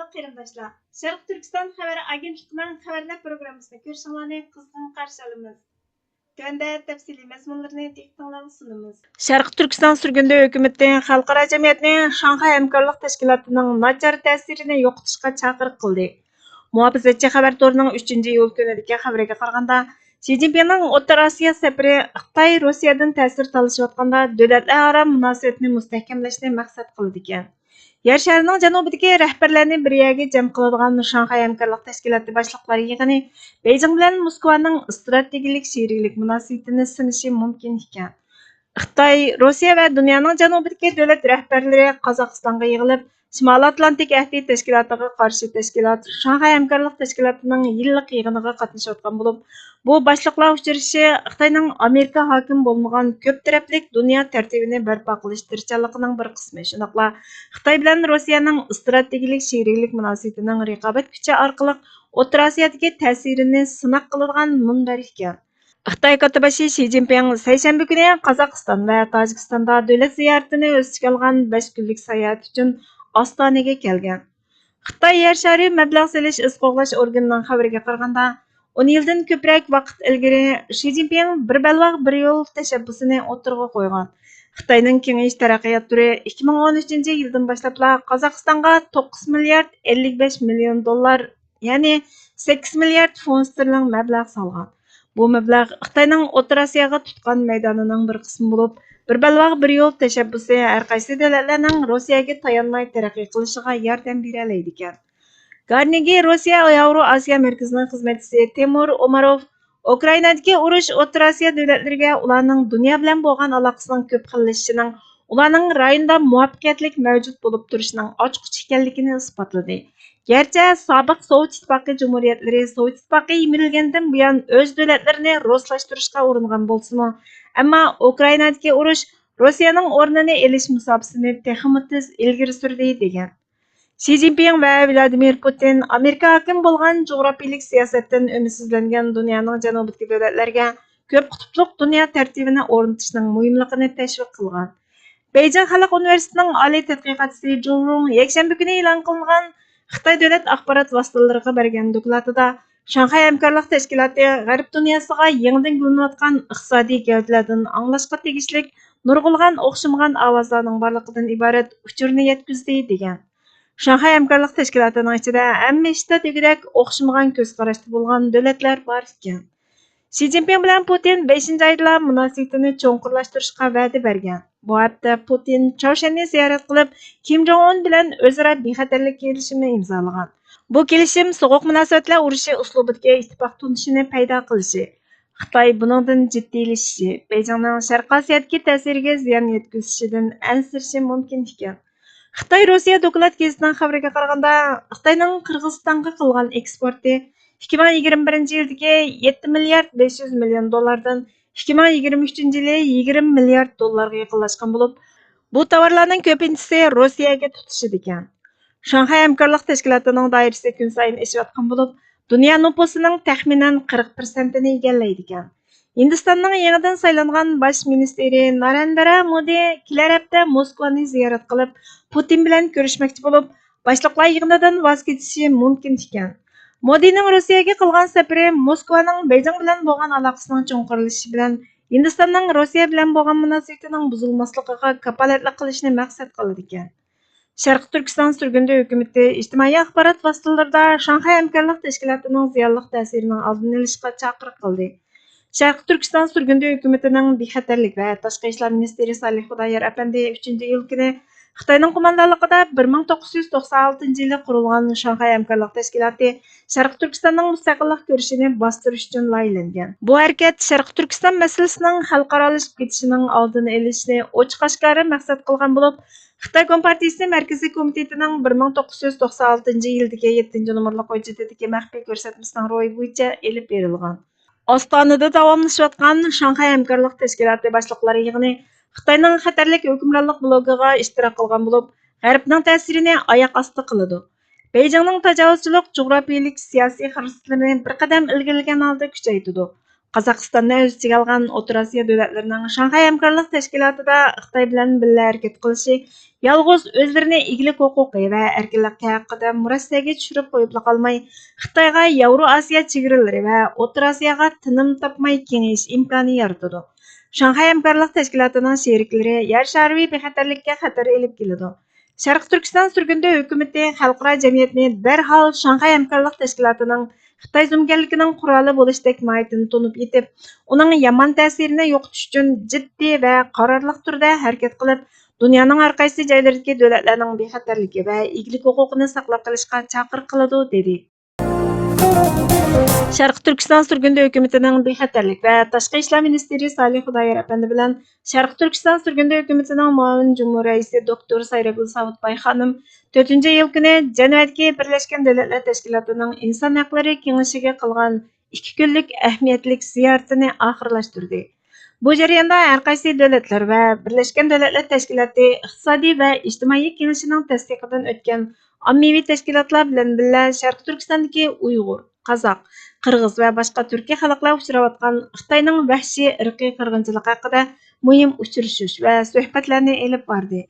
Assalamu qarindoshlar. Sharq Turkiston xabar agentligining xabarlar programmasini ko'rishinglarni qizg'in qarshi olamiz. Tunda tafsiliy mazmunlarni diqqatingizga sunamiz. Sharq Turkiston surgunda hukumatning xalqaro jamiyatning Shanxay hamkorlik tashkilotining nachar ta'sirini yo'qotishga chaqiriq qildi. Muhofizatchi xabar torining 3-iyul kunidagi xabariga qaraganda, Xi Jinpingning O'rta Osiyo safari Xitoy Rossiyadan ta'sir talashayotganda davlatlararo munosabatni mustahkamlashni maqsad qildi ekan. Yer sharining janubidagi rahbarlarni bir yerga jam qiladigan Shanxay hamkorlik tashkiloti boshliqlari yig'ini Beijing bilan Moskvaning strategik sheriklik munosabatini sinashi mumkin ekan. Xitoy, Rossiya va dunyoning janubidagi davlat rahbarlari Qozog'istonga yig'ilib, Shimoliy Atlantik ahdi tashkilotiga qarshi tashkilot Shanxay hamkorlik tashkilotining yillik yig'iniga qatnashayotgan bo'lib, bu boshliqlar uchrashishi Xitoyning Amerika hokim bo'lmagan ko'p taraflik dunyo tartibini barpo qilish tirishchiligining bir qismi. Shuningdek, Xitoy bilan Rossiyaning strategik sheriklik munosabatining raqobat kuchi orqali O'rta Osiyodagi ta'sirini sinoq qiladigan munbar ekan. Xitoy katibashi Xi Jinping seshanba kuni Qozog'iston va Tojikistonda davlat ziyoratini o'z ichiga olgan 5 kunlik sayohat uchun Ostonaga kelgan. Xitoy yer shari mablag' solish iz qo'g'lash organining xabariga qaraganda, 10 yildan ko'proq vaqt ilgari Xi Jinping bir balvoq bir yo'l tashabbusini o'tirg'a qo'ygan. Xitoyning kengayish taraqqiyot turi 2013-yildan boshlab Qozog'istonga 9 milliard 55 million dollar, ya'ni 8 milliard funt sterling mablag' solgan. Bu mablag' Xitoyning O'rta Osiyoga tutgan maydonining bir qismi bo'lib, bir balvoq bir yo'l tashabbusi har qaysi davlatlarning Rossiyaga tayanmay taraqqiy qilishiga yordam bera oladi ekan. Carnegie Rossiya Yevro Osiyo markazining xizmatchisi Temur Omarov Ukrainadagi urush O'rta Osiyo davlatlariga ularning dunyo bilan bo'lgan aloqasining ko'p xillashishining, ularning rayonda muvaffaqiyatlik mavjud bo'lib turishining ochiq ekanligini isbotladi. Gerçi sobiq Sovet Ittifoqi Cumhuriyetlari Sovet Ittifoqi yemirilgandan buyon o'z davlatlarini roslashtirishga uringan bo'lsa-mu, ammo Ukrainadagi urush Rossiyaning o'rnini elish musobasini texmi tez ilgari surdi degan. Xi Jinping va Vladimir Putin Amerika hokim bo'lgan jo'grafiyalik siyosatdan umidsizlangan dunyoning janubidagi davlatlarga ko'p qutbli dunyo tartibini o'rnatishning muhimligini tashviq qilgan. Beijing Xalq universitetining oliy tadqiqotchisi Zhou Rong yakshanba kuni e'lon qilingan Xitoy davlat axborot vositalariga bergan dokladida Shanxay hamkorlik tashkiloti G'arb dunyosiga yangidan gulinayotgan iqtisodiy gavdalardan anglashga tegishli nurg'ulg'an o'xshamagan ovozlarning borligidan iborat uchurni yetkazdi degan. Shanxay hamkorlik tashkilotining ichida hamma ishda degidek o'xshamagan ko'z qarashda bo'lgan davlatlar bor ekan. Xi Jinping bilan Putin 5-oyda munosabatini cho'nqurlashtirishga va'da bergan. Bu hafta Putin Choshenni ziyorat qilib, Kim Jong Un bilan o'zaro bexatarlik kelishimi imzolagan. Bu kelishim sovuq munosabatlar urushi uslubidagi ittifoq tunishini paydo qilishi, Xitoy buningdan jiddiylashishi, Beijingning Sharq Osiyodagi ta'siriga ziyon yetkazishidan ansirishi mumkin ekan. Xitoy Rossiya doklad gazetining xabariga qaraganda, Xitoyning Qirg'izistonga qilgan eksporti 2021-yildagi 7 milliard 500 million dollardan 2023-yili 20 milliard dollarga yaqinlashgan bo'lib, bu tovarlarning ko'pinchisi Rossiyaga tutishidi ekan. Shanxay hamkorlik tashkilotining doirasi kun sayin oshayotgan bo'lib, dunyo nufusining taxminan 40%ni egallaydi ekan. Hindistonning yangidan saylangan bosh ministri Narendra Modi kelar hafta Moskvani ziyorat qilib, Putin bilan ko'rishmoqchi bo'lib, boshliqlar yig'inidan voz kechishi mumkin ekan. Modining Rossiyaga qilgan safari Moskvaning Beijing bilan bo'lgan aloqasining cho'nqirlashishi bilan Hindistonning Rossiya bilan bo'lgan munosabatining buzilmasligiga kafolatlik qilishni maqsad qildi ekan. Sharq Turkiston surgunda hukumati ijtimoiy axborot vositalarida Shanxay hamkorlik tashkilotining ziyonli ta'sirining oldini olishga chaqiriq qildi. Sharq Turkiston surgunda hukumatining bexatarlik va tashqi ishlar ministri Salih Xudoyor apandi 3-iyul kuni Xitoyning qo'mondonligida 1996-yilda qurilgan Shanxay hamkorlik tashkiloti Sharq Turkistonning mustaqillik ko'rishini bostirish uchun loyihalangan. Bu harakat Sharq Turkiston masalasining xalqarolashib ketishining oldini olishni ochiq-oshkora maqsad qilgan bo'lib, Xitoy Kompartiyasi Markaziy komitetining 1996-yildagi 7-nomerli hujjatidagi maxfiy ko'rsatmasining ro'yi bo'yicha elib berilgan. Ostonada davomlashayotgan Shanxay hamkorlik tashkiloti boshliqlari yig'ini Xitoyning xatarlik hukmronlik blogiga ishtirok qilgan bo'lib, G'arbning ta'sirini oyoq osti qiladi. Beijingning tajovuzchilik jo'grafiyalik siyosiy xarajatlarini bir qadam ilgarilagan holda kuchaytirdi. Qozog'istonni o'z ichiga olgan O'rta Osiyo davlatlarining Shanxay hamkorlik tashkilotida Xitoy bilan birga harakat qilishi yolg'iz o'zlarini egalik huquqi va erkinlik haqida murossaga tushirib qo'yib qolmay, Xitoyga Yevroasiyo chegaralari va O'rta Osiyoga tinim topmay kengayish imkoni yaratadi. Shanxay hamkorlik tashkilotining sheriklari yer shariy bexatarlikka xatar elib keladi. Sharq Turkiston surgunda hukumati xalqaro jamiyatni darhol Shanxay hamkorlik tashkilotining Xitoy zumganligining quroli bo'lishdek mohiyatini tunib yetib, uning yomon ta'sirini yo'qotish uchun jiddiy va qarorli turda harakat qilib, dunyoning har qaysi joylaridagi davlatlarning bexatarligi va egalik huquqini saqlab qolishga chaqiriq qiladi, dedi. Sharq Turkiston surgunda hukumatining bexatarlik va tashqi ishlar ministri Salih Xudoyor apandi bilan Sharq Turkiston surgunda hukumatining muavin jumhur raisi doktor Sayragul Savutbay xonim 4-iyul kuni Jenevadagi Birlashgan Davlatlar Tashkilotining Inson haqlari kengashiga qilgan 2 kunlik ahamiyatli ziyoratini oxirlashtirdi. Bu jarayonda har qaysi davlatlar va Birlashgan Davlatlar Tashkiloti iqtisodiy va ijtimoiy kengashining tasdiqidan o'tgan ommaviy tashkilotlar bilan birga Sharq Turkistondagi Uyg'ur, Qozoq, Qirg'iz va boshqa turkiy xalqlar uchrayotgan Xitoyning vahshiy irqiy qirg'inchiligi haqida muhim uchrashuv va suhbatlarni elib bordi.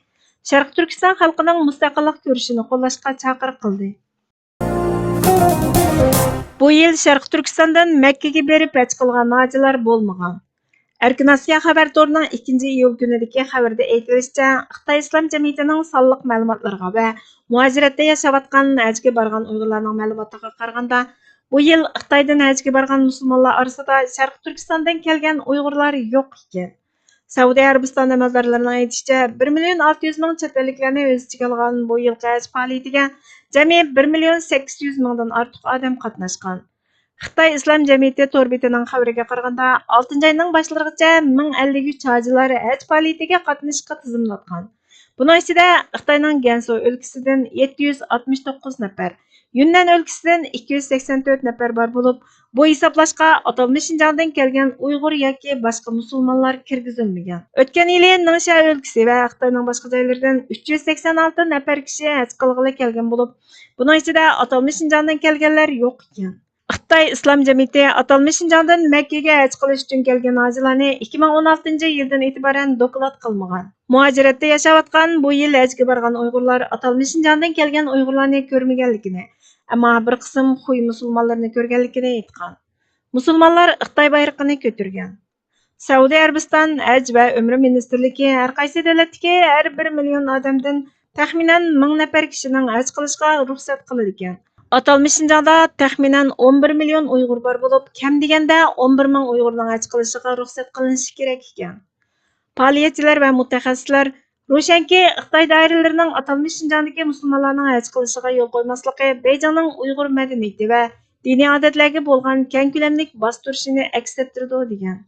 Sharq Turkiston xalqining mustaqillik ko'rishini qo'llashga chaqiriq qildi. Bu yil Sharq Turkistondan Makkaga berib haj qilgan hojilar bo'lmagan. Erkin Osiyo xabar torining 2-iyul kunidagi xabarda aytilishicha, Xitoy Islom jamiyatining sonliq ma'lumotlariga va muajiratda yashayotgan hajga borgan Uyg'urlarning ma'lumotiga qaraganda, bu yil Xitoydan hajga borgan musulmonlar orasida Sharq Turkistondan kelgan Uyg'urlar yo'q ekan. Saudiya Arabistoni amaldorlarining aytishicha, 1.600.000 chet elliklarni o'z ichiga olgan bu yilgi haj faoliyatiga jami 1.800.000 dan ortiq odam qatnashgan. Xitoy Islom jamiyati tor betining xabariga qaraganda, 6-oyning boshlarigacha 1053 hojilar haj faoliyatiga qatnashishga tizimlangan. Buning ichida Xitoyning Gansu o'lkasidan 769 nafar, Yunnan o'lkasidan 284 nafar bor bo'lib, bu hisoblashqa atalmish Xinjiangdan kelgan Uyg'ur yoki boshqa musulmonlar kirgizilmagan. O'tgan yili Ningxia o'lkasi va Xitoyning boshqa joylaridan 386 nafar kishi haj qilg'ili kelgan bo'lib, buning ichida atalmish Xinjiangdan kelganlar yo'q ekan. Xitoy Islom jamiyati atalmish Xinjiangdan Makkaga haj qilish uchun kelgan hojilarni 2016-yildan e'tiboran doklad qilmagan. Muajiratda yashayotgan bu yil hajga borgan Uyg'urlar atalmish Xinjiangdan kelgan Uyg'urlarni ko'rmaganligini, ammo bir qism Xuy musulmonlarni ko'rganligini aytgan. Musulmonlar Xitoy bayrog'ini ko'targan. Saudiya Arabiston haj va umra ministrligi har qaysi davlatdagi har 1 million odamdan taxminan 1000 nafar kishining haj qilishga ruxsat qiladi ekan. Atalmish Xinjiangda taxminan 11 million Uyg'ur bor bo'lib, kam deganda 11 ming Uyg'urning haj qilishiga ruxsat qilinishi kerak ekan. Faoliyatchilar va mutaxassislar ro'shanki, Xitoy doiralarining atalmish Xinjiangdagi musulmonlarning haj qilishiga yo'l qo'ymasligi Beyjingning Uyg'ur madaniyati va diniy odatlarga bo'lgan keng ko'lamli bostirishini aks ettirdi degan.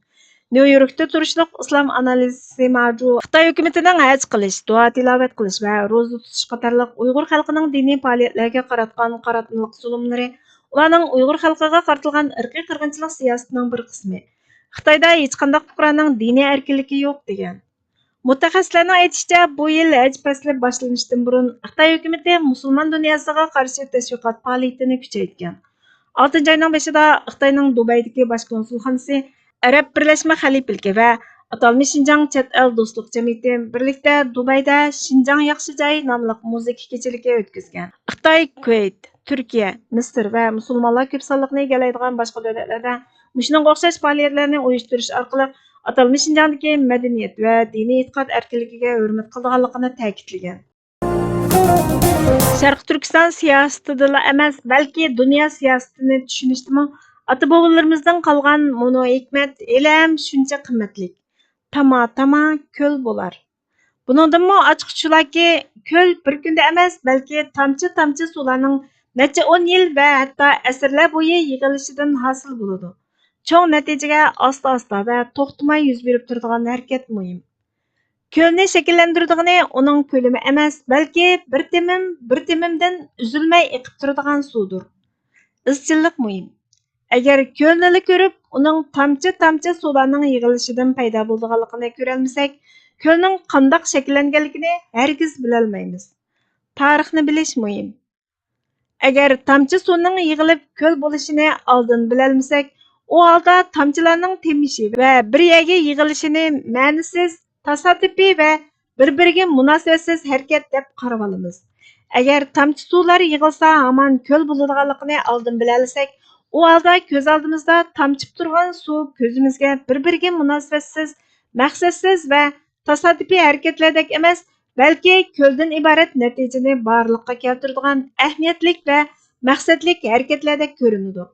Nyu-Yorkda turishliq islom analizi mavzu Xitoy hukumatining haj qilish, duo tilovat qilish va ro'za tutish qatorliq Uyg'ur xalqining diniy faoliyatlarga qaratgan qaratmalik zulmlari ularning Uyg'ur xalqiga qartilgan irqiy qirg'inchilik siyosatining bir qismi. Xitoyda hech qanday fuqaroning diniy erkinligi yo'q degan. Mutaxassislarning aytishicha, bu yil haj fasli boshlanishidan burun Xitoy hukumati musulmon dunyosiga qarshi tashviqot faoliyatini kuchaytirgan. 6-oyning boshida Xitoyning Dubaydagi bosh konsulxonasi Arab Birlashma Xalifaligi va atalmish Xinjiang chet el do'stlik jamiyati birlikda Dubayda Xinjiang yaxshi joy nomli muzika kechaligi o'tkazgan. Xitoy, Kuvayt, Turkiya, Misr va musulmonlar ko'p sonliqni egallaydigan boshqa davlatlarda shunga o'xshash faoliyatlarni uyushtirish orqali atalmish Xinjiangdagi madaniyat va diniy e'tiqod erkinligiga hurmat qilganligini ta'kidlagan. Sharq Turkiston siyosatida emas, balki dunyo siyosatini tushunishda ata-bobolarimizdan qolgan mono hikmat elam shuncha qimmatlik. Tama ko'l bo'lar. Buningdanmi ochiq shularki, ko'l bir kunda emas, balki tamchi suvlarning necha 10 yil va hatto asrlar bo'yi yig'ilishidan hosil bo'ladi. Cho'ng natijaga asta-asta va to'xtamay yuz berib turadigan harakat muhim. Ko'lni shakllantiradigan uning ko'lami emas, balki bir temimdan uzilmay eqib turadigan suvdir. Izchillik muhim. Agar ko'lni ko'rib, uning tamchi suvlarning yig'ilishidan paydo bo'lganligini ko'rolmasak, ko'lning qanday shakllanganligini hargiz bilolmaymiz. Tarixni bilish muhim. Agar tamchi suvning yig'ilib ko'l bo'lishini oldin bilolmasak, u holda tomchilarning temishi va bir yerga yig'ilishini ma'nisiz, tasodifiy va bir-biriga munosabatsiz harakat deb qarab olamiz. Agar tomchi suvlar yig'ilsa hamon ko'l bo'ladiganligini oldin bilalasak, u holda ko'z oldimizda tomchib turgan suv ko'zimizga bir-biriga munosabatsiz, maqsadsiz va tasodifiy harakatlardek emas, balki ko'ldan iborat natijani borliqqa keltiradigan ahamiyatlik va maqsadlik harakatlardek ko'rinadi.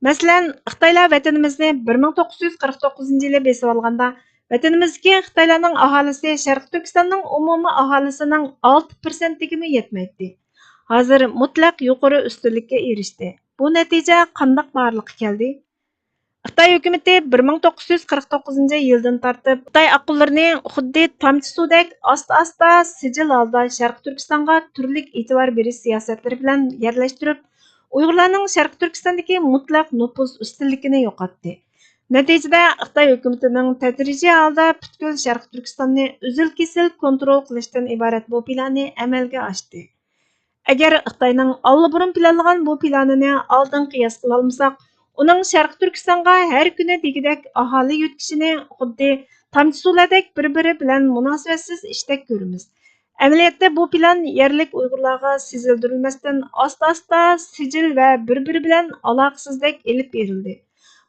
Masalan, Xitoylar vatanimizni 1949 yili besib olganda, vatanimizdagi Xitoylarning aholisi Sharq Turkistonning umumiy aholisining 6%-gami yetmaydi. Hozir mutlaq yuqori ustunlikka erishdi. Bu natija qandoq borliqqa keldi? Xitoy hukumati 1949 yildan tortib Xitoy aqullarini xuddi tomchi suvdek asta-asta sijil holda Sharq Turkistonga turlik e'tibor berish siyosatlari bilan yerlashtirib, Uyg'urlarning Sharq Turkistondagi mutlaq nüfuz ustunligini yo'qotdi. Natijada Xitoy hukumatining tadrijiy holda butkul Sharq Turkistonni uzil-kesil kontrol qilishdan iborat bu planni amalga oshdi. Agar Xitoyning allburun planlagan bu planini oldin qiyos qila olmasak, uning Sharq Turkistonga har kuni degidek aholi yutkishini xuddi tomchi suvlardek bir-biri bilan munosabatsiz ishdek ko'ramiz. Amaliyotda bu plan yerlik Uyg'urlarga sezildirilmasdan asta-asta sijil va bir-biri bilan aloqasizdek elib berildi.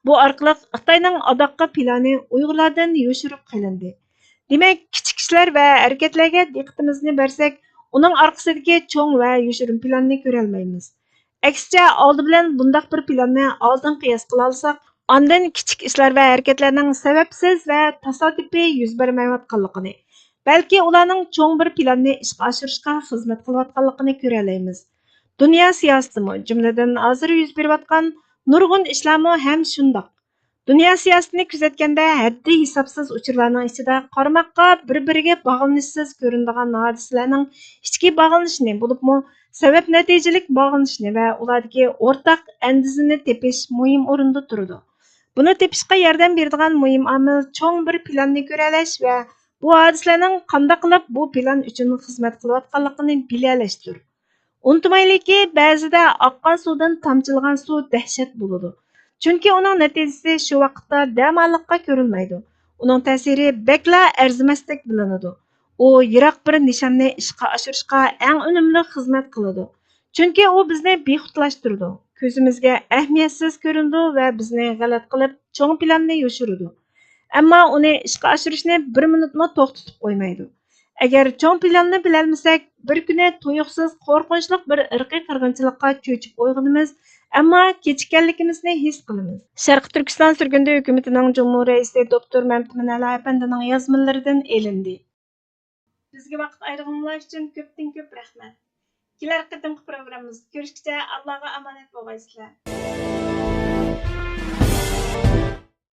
Bu orqali Xitoyning adoqqa plani Uyg'urlardan yoshirib qilindi. Demak, kichik ishlar va harakatlarga diqqatimizni bersak, uning orqasidagi cho'ng va yoshirin planni ko'ra olmaymiz. Aksincha, oldi bilan bundaq bir planni oldin qiyos qila olsak, ondan kichik ishlar va harakatlarning sababsiz va tasodifiy yuz bermayotganligini, balki ularning cho'ng bir planni ishga oshirishga xizmat qilayotganligini ko'ra olamiz. Dunyo siyosatimi, jumladan hozir yuz berayotgan nurg'un ishlarmi ham shundoq. Dunyo siyosatini kuzatganda haddi hisobsiz uchurlarning ichida qarmoqqa bir-biriga bog'lanishsiz ko'rinadigan hodisalarning ichki bog'lanishini bo'libmi sabab natijalik bog'lanishni va ulardagi o'rtaq andizini tepish muhim o'rinda turadi. Buni tepishga yordam beradigan muhim omil cho'ng bir planni ko'ralash va bu hodisalarning qanday qilib bu plan uchun xizmat qilayotganligini bilalashdir. Unutmaylikki, ba'zida oqqan suvdan tomchilagan suv dahshat bo'ladi. Chunki uning natijasi shu vaqtda damalliqqa ko'rilmaydi. Uning ta'siri bekla arzimasdek bilinadi. U yiroq bir nishonni ishga oshirishga eng unumli xizmat qiladi. Chunki u bizni bexutlashtiradi. Ko'zimizga ahamiyatsiz ko'rinadi va bizni g'alat qilib, cho'ng planni yoshiradi. Ammo uni ishga oshirishni bir minutni to'xtatib qo'ymaydi. Agar cho'ng planni bilolmasak, bir kuni tuyuqsiz qo'rqinchli bir irqiy qirg'inchilikqa cho'chib uyg'onamiz, ammo kechikkanligimizni his qilamiz. Sharq Turkiston surgundi hukumatining Jumhur raisi doktor Mamtuminali apandining yozmalaridan elindi. Bizga vaqt ayirganlar uchun ko'p rahmat. Kelar qatimqi programmamizda ko'rishguncha Allohga omonat bo'lgaysizlar.